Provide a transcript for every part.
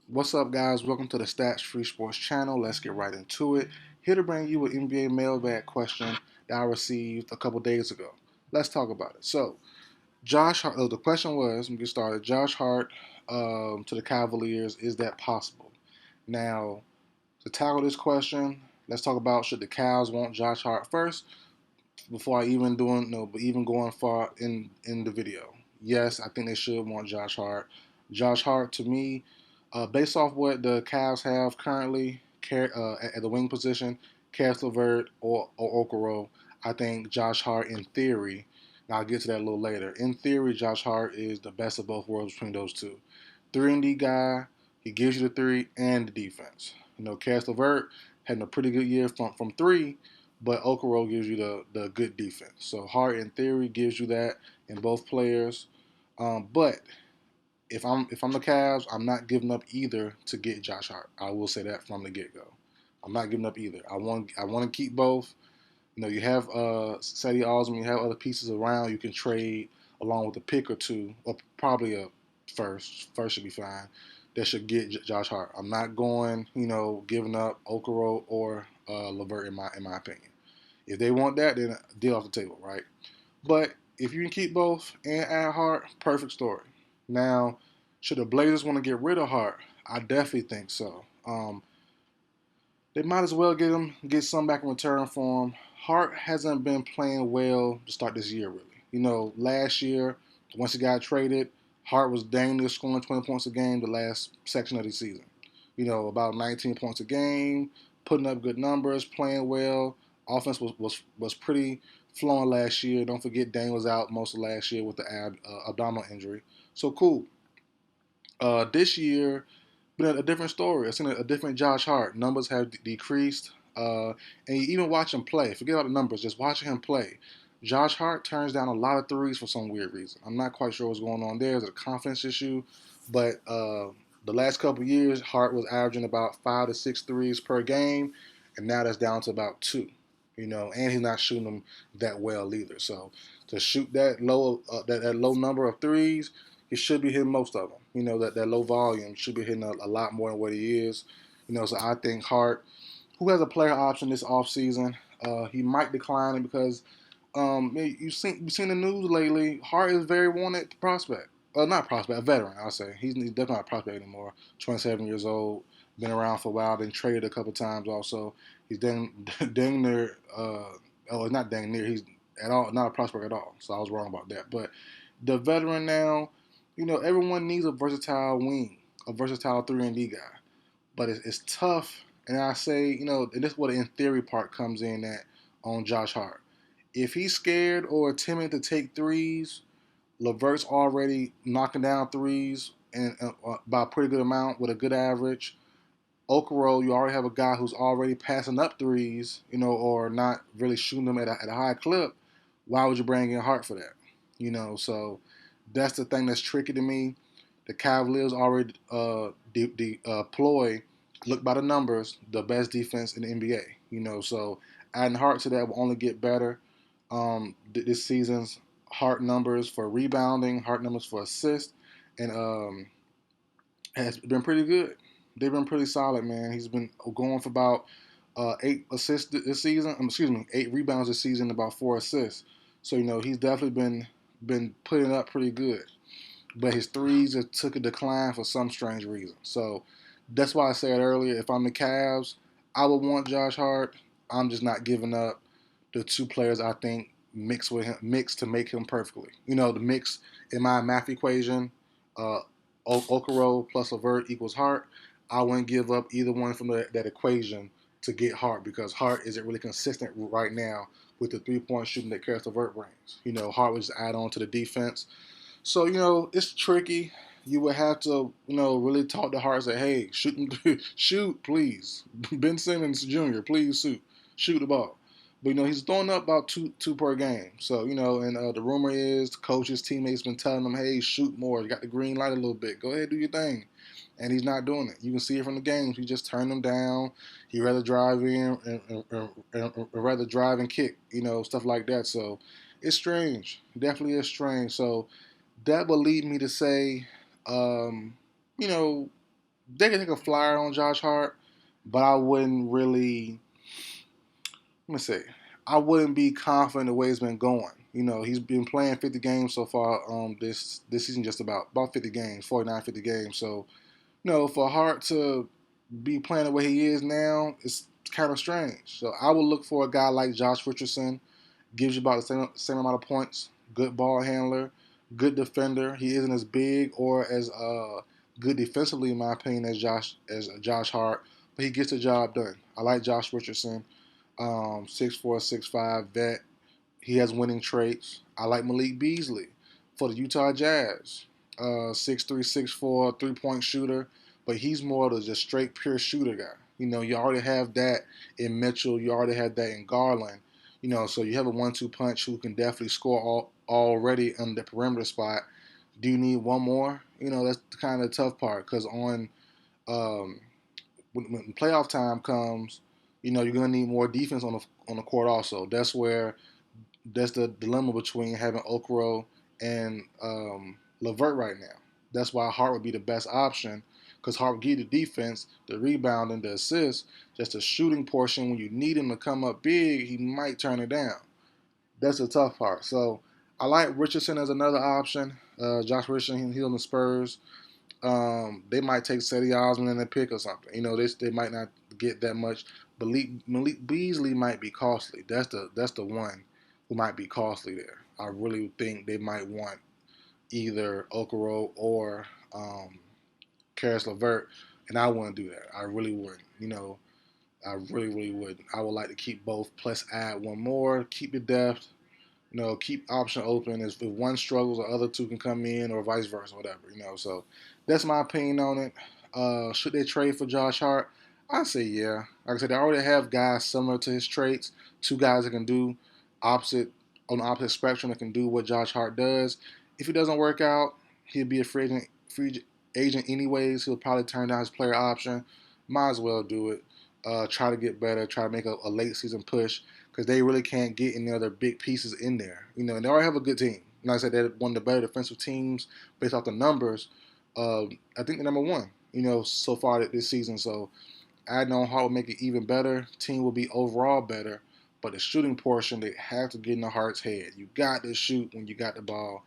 What's up, guys? Welcome to the Stats Free Sports channel. Let's get right into it. Here to bring you an NBA Mailbag question that I received a couple days ago. Let's talk about it. So, Josh Hart, the question was, let me get started. Josh Hart to the Cavaliers, is that possible? Now, to tackle this question, let's talk about should the Cavs want Josh Hart first before I even doing no, but even going far in the video. Yes, I think they should want Josh Hart. Josh Hart, to me, based off what the Cavs have currently at the wing position, Caris LeVert or Okoro, I think Josh Hart, in theory, and I'll get to that a little later. In theory, Josh Hart is the best of both worlds between those two. 3 and D guy, he gives you the three and the defense. Caris LeVert had a pretty good year from three, but Okoro gives you the good defense. So Hart, in theory, gives you that in both players. But if I'm the Cavs, I'm not giving up either to get Josh Hart. I will say that from the get go. I'm not giving up either. I want to keep both. You have Sadie Osman, you have other pieces around you can trade along with a pick or two, or probably a first. First should be fine. That should get Josh Hart. I'm not going, giving up Okoro or LeVert in my opinion. If they want that, then deal off the table, right? But if you can keep both and add Hart, perfect story. Now, should the Blazers want to get rid of Hart? I definitely think so. They might as well get some back in return for him. Hart hasn't been playing well to start this year, really. Last year, once he got traded, Hart was dang near scoring 20 points a game the last section of the season. About 19 points a game, putting up good numbers, playing well. Offense was pretty flowing last year. Don't forget Dane was out most of last year with the abdominal injury. So cool. This year, been a different story. I've seen a different Josh Hart. Numbers have decreased. And you even watch him play. Forget all the numbers. Just watching him play. Josh Hart turns down a lot of threes for some weird reason. I'm not quite sure what's going on there. Is it a confidence issue? But the last couple of years, Hart was averaging about 5 to 6 threes per game, and now that's down to about two. And he's not shooting them that well either. So to shoot that low number of threes, he should be hitting most of them. That low volume should be hitting a lot more than what he is. So I think Hart, who has a player option this offseason, he might decline it because you've seen the news lately. Hart is very wanted prospect. Not prospect, a veteran, I'll say. He's definitely not a prospect anymore. 27 years old, been around for a while, been traded a couple times also. He's dang near, not dang near, he's at all, not a prospect at all. So I was wrong about that. But the veteran now, everyone needs a versatile wing, a versatile 3 and D guy. But it's tough. And I say, and this is what the in theory part comes in at on Josh Hart. If he's scared or timid to take threes, LeVert's already knocking down threes and by a pretty good amount with a good average. Okoro, you already have a guy who's already passing up threes, or not really shooting them at a high clip. Why would you bring in Hart for that? So that's the thing that's tricky to me. The Cavaliers already deploy, look by the numbers, the best defense in the NBA. So adding Hart to that will only get better. This season's Hart numbers for rebounding, Hart numbers for assists, and has been pretty good. They've been pretty solid, man. He's been going for about 8 assists this season. Excuse me, 8 rebounds this season, about 4 assists. So he's definitely been putting up pretty good. But his threes have took a decline for some strange reason. So that's why I said earlier, if I'm the Cavs, I would want Josh Hart. I'm just not giving up the two players I think mix to make him perfectly. The mix in my math equation, uh, Okoro plus Levert equals Hart. I wouldn't give up either one from that equation to get Hart because Hart isn't really consistent right now with the 3-point shooting that Caris LeVert brings. Hart would just add on to the defense. So, it's tricky. You would have to, really talk to Hart and say, hey, shoot, please. Ben Simmons Jr., please shoot the ball. But, he's throwing up about two per game. So, and the rumor is the coaches, teammates been telling him, hey, shoot more. You got the green light a little bit. Go ahead, do your thing. And he's not doing it. You can see it from the games. He just turned them down. He'd rather drive in and rather drive and kick, stuff like that. So it's strange. It definitely is strange. So that will lead me to say, um, you know, they can take a flyer on Josh Hart, but I wouldn't really. Let me say, I wouldn't be confident the way it's been going. You know, he's been playing 50 games so far this season, just about 50 games, 49, 50 games. So, you know, for Hart to be playing the way he is now, it's kind of strange. So I would look for a guy like Josh Richardson, gives you about the same amount of points, good ball handler, good defender. He isn't as big or as good defensively, in my opinion, as Josh Hart, but he gets the job done. I like Josh Richardson, 6'4", 6'5", vet. He has winning traits. I like Malik Beasley for the Utah Jazz. 6'3", 6'4", three-point shooter, but he's more of a just straight pure shooter guy. You know, you already have that in Mitchell. You already have that in Garland. You know, so you have a 1-2 punch who can definitely score already on the perimeter spot. Do you need one more? You know, that's kind of the tough part because um, when playoff time comes, you know, you're gonna need more defense on the court. Also, that's the dilemma between having Okoro and Levert right now. That's why Hart would be the best option because Hart would give you the defense, the rebounding, the assist, just the shooting portion. When you need him to come up big, he might turn it down. That's the tough part. So I like Richardson as another option. Josh Richardson, he's on the Spurs. They might take Cedi Osman in the pick or something. You know, they might not get that much. Malik Beasley might be costly. That's the one who might be costly there. I really think they might want either Okoro or Caris LeVert, and I wouldn't do that. I really wouldn't. You know, I really, really wouldn't. I would like to keep both, plus add one more, keep the depth, you know, keep option open. If one struggles, the other two can come in, or vice versa, whatever. You know, so that's my opinion on it. Should they trade for Josh Hart? I say yeah. Like I said, they already have guys similar to his traits. Two guys that can do opposite on the opposite spectrum that can do what Josh Hart does. If it doesn't work out, he'll be a free agent anyways. He'll probably turn down his player option. Might as well do it. Try to get better. Try to make a late season push because they really can't get any other big pieces in there. You know, and they already have a good team. Like I said, they're one of the better defensive teams based off the numbers. I think they're number one, you know, so far this season. So adding on Hart will make it even better. Team will be overall better. But the shooting portion, they have to get in the Hart's head. You got to shoot when you got the ball.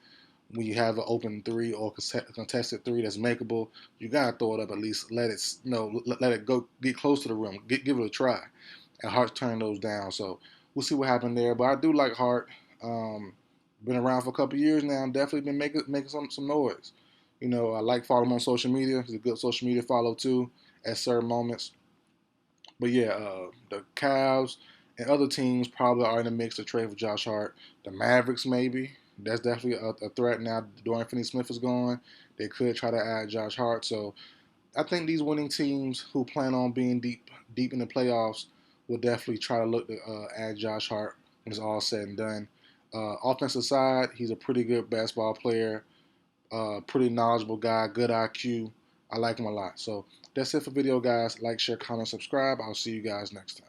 When you have an open three or contested three that's makeable, you gotta throw it up at least. Let it, you know, let it go, get close to the rim, give it a try. And Hart's turning those down. So we'll see what happened there. But I do like Hart. Been around for a couple years now. Definitely been making some noise. You know, I like following him on social media. He's a good social media follow too at certain moments. But yeah, the Cavs and other teams probably are in the mix to trade for Josh Hart. The Mavericks maybe. That's definitely a threat now. Dorian Finney-Smith is gone. They could try to add Josh Hart. So I think these winning teams who plan on being deep in the playoffs will definitely try to look to add Josh Hart when it's all said and done. Offensive side, he's a pretty good basketball player, pretty knowledgeable guy, good IQ. I like him a lot. So that's it for video, guys. Like, share, comment, subscribe. I'll see you guys next time.